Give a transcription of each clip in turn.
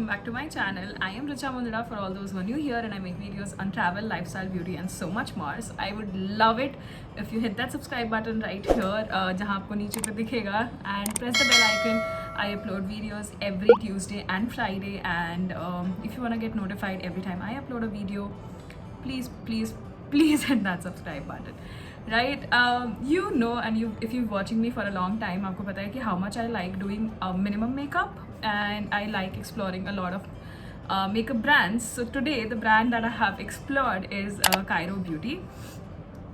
welcome back to my channel. I am Richa Mundra for all those who are new here, and I make videos on travel, lifestyle, beauty and so much more. So I would love it if you hit that subscribe button right here जहाँ आपको नीचे पे दिखेगा, and press the bell icon. I upload videos every Tuesday and Friday, and if you want to get notified every time I upload a video, please hit that subscribe button. Right, you know, and if you're watching me for a long time, आपको पता है कि how much I like doing minimum makeup, and I like exploring a lot of makeup brands. So today the brand that I have explored is Cairo Beauty,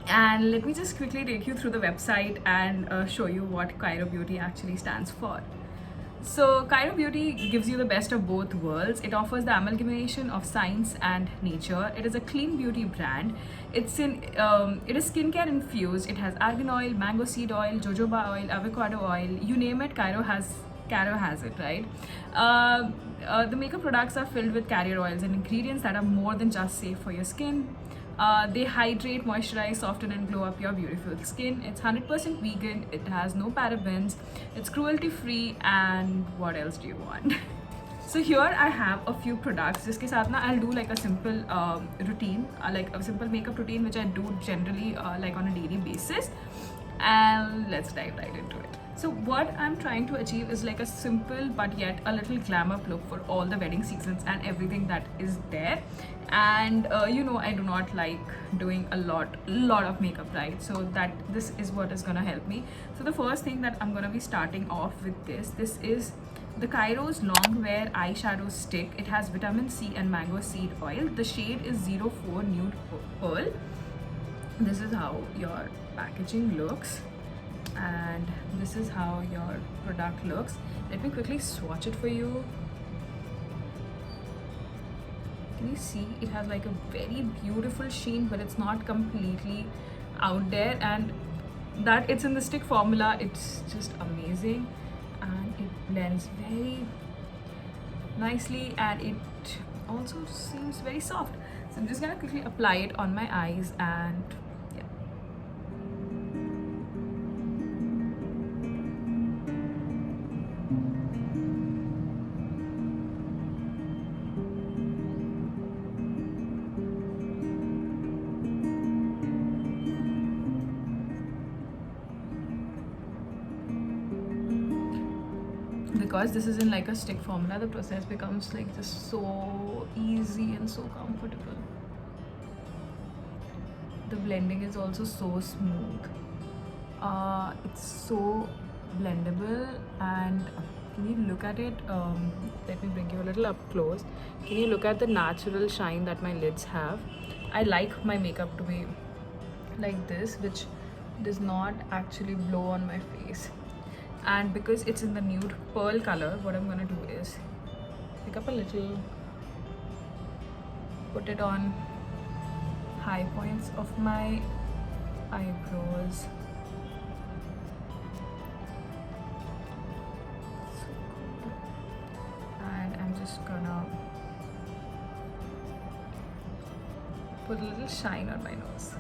and let me just quickly take you through the website and show you what Cairo Beauty actually stands for. So Cairo Beauty gives you the best of both worlds. It offers the amalgamation of science and nature. It is a clean beauty brand. It is skincare infused. It has argan oil, mango seed oil, jojoba oil, avocado oil. You name it, Cairo has it, right? The makeup products are filled with carrier oils and ingredients that are more than just safe for your skin. They hydrate, moisturize, soften and glow up your beautiful skin. It's 100% vegan, it has no parabens, it's cruelty free, and what else do you want? So here I have a few products जिसके साथ ना I'll do like a simple routine, like a simple makeup routine which I do generally like on a daily basis, and let's dive right into it. So what I'm trying to achieve is like a simple but yet a little glamour look for all the wedding seasons and everything that is there. And you know, I do not like doing a lot of makeup, right? So that this is what is gonna help me. So the first thing that I'm gonna be starting off with this is the Cairo's Long Wear Eyeshadow Stick. It has vitamin C and mango seed oil. The shade is 04 Nude Pearl. This is how your packaging looks, and this is how your product looks. Let me quickly swatch it for you. Can you see it has like a very beautiful sheen, but it's not completely out there, and that it's in the stick formula, it's just amazing, and it blends very nicely, and it also seems very soft. So I'm just gonna quickly apply it on my eyes, and yeah. Because this is in like a stick formula, the process becomes like just so easy and so comfortable. The blending is also so smooth. It's so blendable, and can you look at it? Let me bring you a little up close. Can you look at the natural shine that my lids have? I like my makeup to be like this, which does not actually blow on my face. And because it's in the nude pearl color, what I'm gonna do is pick up a little, put it on high points of my eyebrows. And I'm just gonna put a little shine on my nose.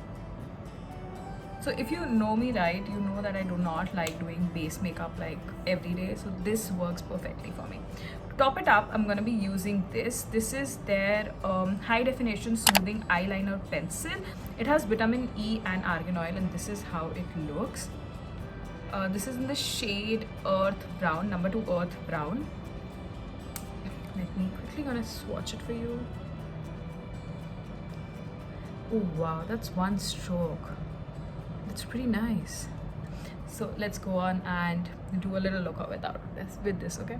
So if you know me right, you know that I do not like doing base makeup like every day. So this works perfectly for me. To top it up, I'm gonna be using this. This is their high definition soothing eyeliner pencil. It has vitamin E and argan oil, and this is how it looks. This is in the shade Earth Brown, number 2 Earth Brown. Let me quickly gonna swatch it for you. Oh wow, that's one stroke. It's pretty nice. So let's go on and do a little look with this, okay?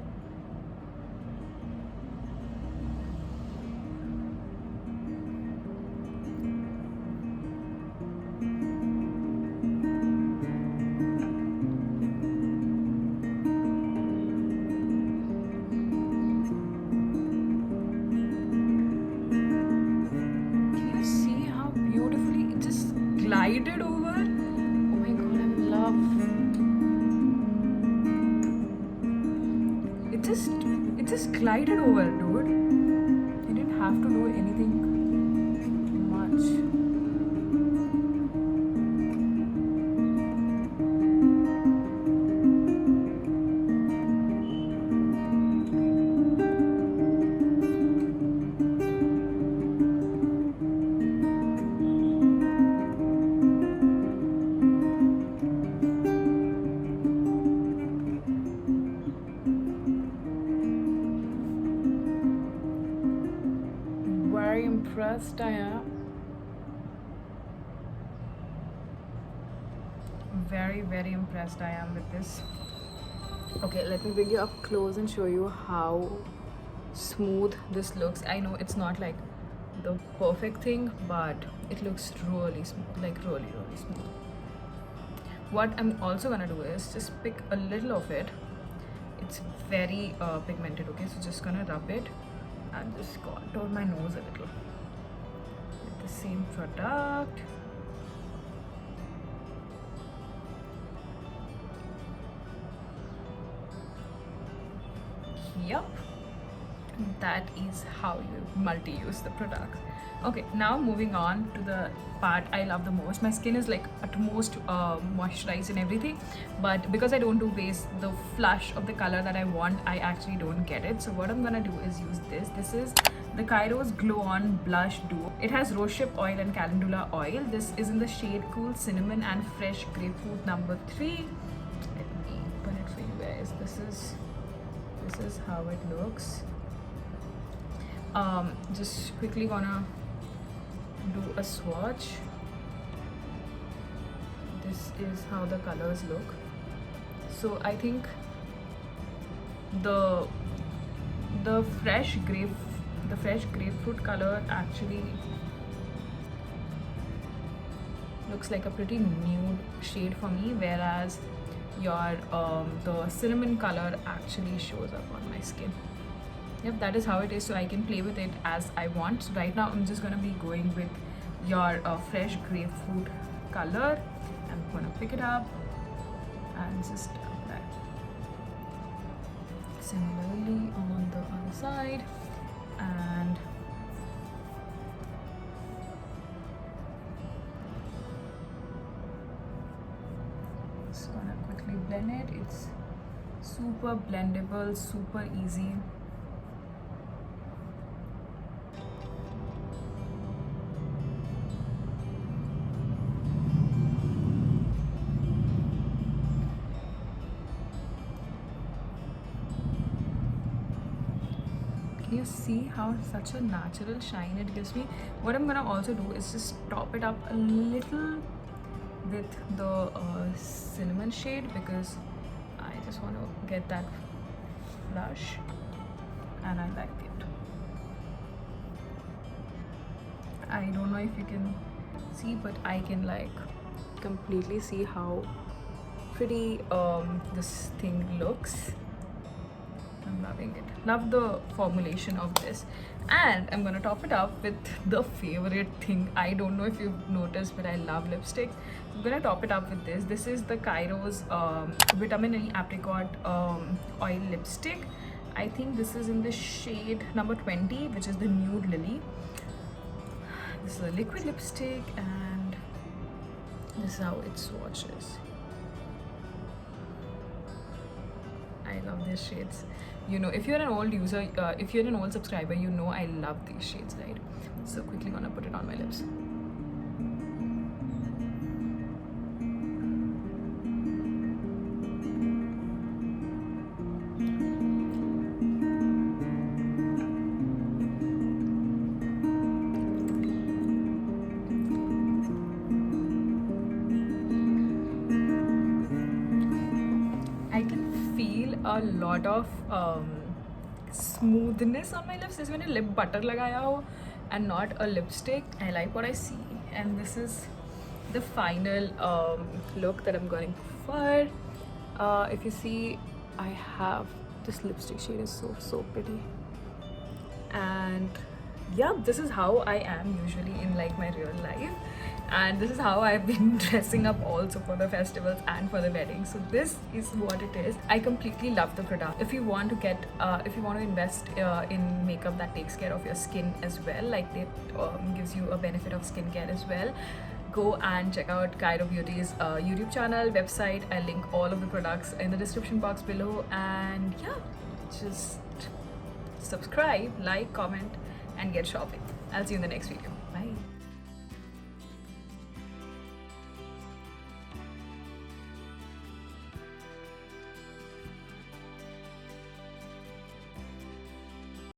Can you see how beautifully it just glided over? It just glided over, dude. You didn't have to do anything much. impressed I am. Very, very impressed I am with this. Okay, let me bring you up close and show you how smooth this looks. I know it's not like the perfect thing, but it looks really smooth, like really, really smooth. What I'm also gonna do is just pick a little of it. It's very pigmented, okay? So just gonna rub it and just contour my nose a little with the same product. Yep, that is how you multi-use the products. Okay, now moving on to the part I love the most. My skin is like at most moisturized and everything, but because I don't do base, the flush of the color that I want, I actually don't get it. So what I'm gonna do is use this. This is the Kairos Glow On Blush Duo. It has rosehip oil and calendula oil. This is in the shade Cool Cinnamon and Fresh Grapefruit number 3. Let me open it for you guys. This is how it looks. Just quickly gonna do a swatch. This is how the colors look. So I think the fresh grapefruit color actually looks like a pretty nude shade for me, whereas your the cinnamon color actually shows up on my skin. Yep, that is how it is. So I can play with it as I want. So right now I'm just gonna be going with your fresh grapefruit color. I'm gonna pick it up and just apply. Similarly on the other side, and just gonna quickly blend it. It's super blendable, super easy. Can you see how such a natural shine it gives me? What I'm gonna also do is just top it up a little with the cinnamon shade, because I just want to get that flush and I like it. I don't know if you can see, but I can like completely see how pretty this thing looks. I'm loving it. Love the formulation of this. And I'm gonna top it up with the favorite thing. I don't know if you've noticed, but I love lipsticks. I'm gonna top it up with this. This is the Kairos Vitamin E Apricot Oil Lipstick. I think this is in the shade number 20, which is the Nude Lily. This is a liquid lipstick, and this is how it swatches. I love these shades. You know, if you're an old user, if you're an old subscriber, you know I love these shades, right? So quickly gonna put it on my lips. I can feel a lot of smoothness on my lips. Is when a lip butter lagaya ho and not a lipstick. I like what I see, and this is the final look that I'm going for. If you see, I have this lipstick shade is so pretty, and yeah, this is how I am usually in like my real life, and this is how I've been dressing up also for the festivals and for the weddings. So this is what it is. I completely love the product. If you want to get if you want to invest in makeup that takes care of your skin as well, like it gives you a benefit of skincare as well, go and check out Kairo Beauty's YouTube channel, website. I'll link all of the products in the description box below, and yeah, just subscribe, like, comment, and get shopping. I'll see you in the next video. Bye.